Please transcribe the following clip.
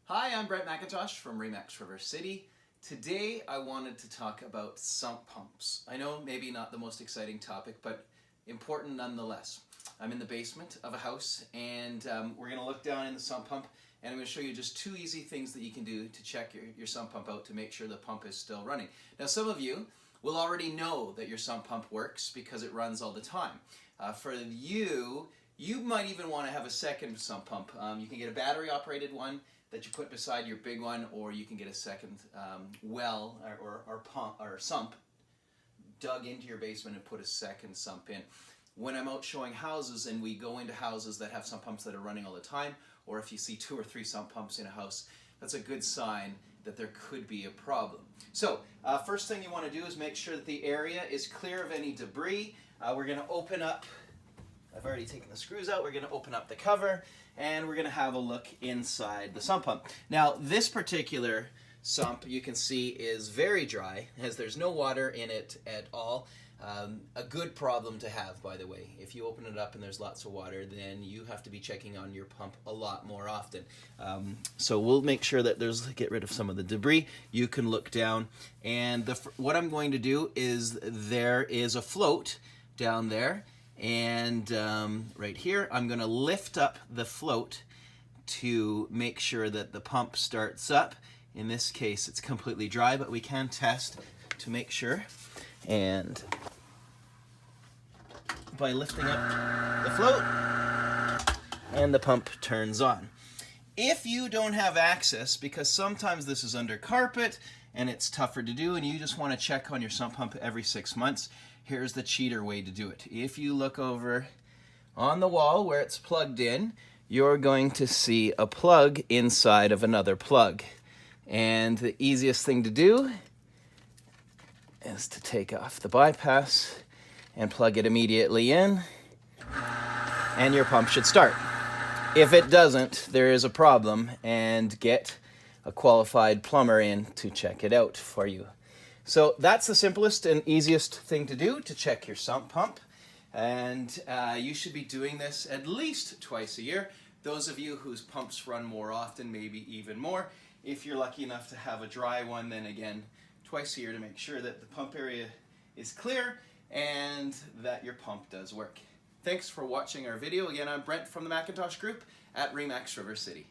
Hi, I'm Brent MacIntosh from Remax River City. Today I wanted to talk about sump pumps. I know maybe not the most exciting topic, but important nonetheless. I'm in the basement of a house and we're going to look down in the sump pump and I'm going to show you just two easy things that you can do to check your sump pump out to make sure the pump is still running. Now some of you will already know that your sump pump works because it runs all the time. For you might even want to have a second sump pump. You can get a battery operated one that you put beside your big one, or you can get a second well or pump or sump dug into your basement and put a second sump in. When I'm out showing houses and we go into houses that have sump pumps that are running all the time, or if you see 2 or 3 sump pumps in a house, that's a good sign that there could be a problem. So first thing you want to do is make sure that the area is clear of any debris. We're going to open up, I've already taken the screws out, we're going to open up the cover and we're going to have a look inside the sump pump. Now this particular sump you can see is very dry as there's no water in it at all. A good problem to have, by the way. If you open it up and there's lots of water, then you have to be checking on your pump a lot more often. So we'll make sure that get rid of some of the debris. You can look down and what I'm going to do is there is a float down there. And right here, I'm going to lift up the float to make sure that the pump starts up. In this case, it's completely dry, but we can test to make sure. And by lifting up the float, and the pump turns on. If you don't have access, because sometimes this is under carpet and it's tougher to do, and you just want to check on your sump pump every 6 months, here's the cheater way to do it. If you look over on the wall where it's plugged in, you're going to see a plug inside of another plug. And the easiest thing to do is to take off the bypass and plug it immediately in, and your pump should start. If it doesn't, there is a problem, and get a qualified plumber in to check it out for you. So that's the simplest and easiest thing to do to check your sump pump. And you should be doing this at least twice a year. Those of you whose pumps run more often, maybe even more. If you're lucky enough to have a dry one, then again, twice a year to make sure that the pump area is clear and that your pump does work. Thanks for watching our video. Again, I'm Brent from the MacIntosh Group at Remax River City.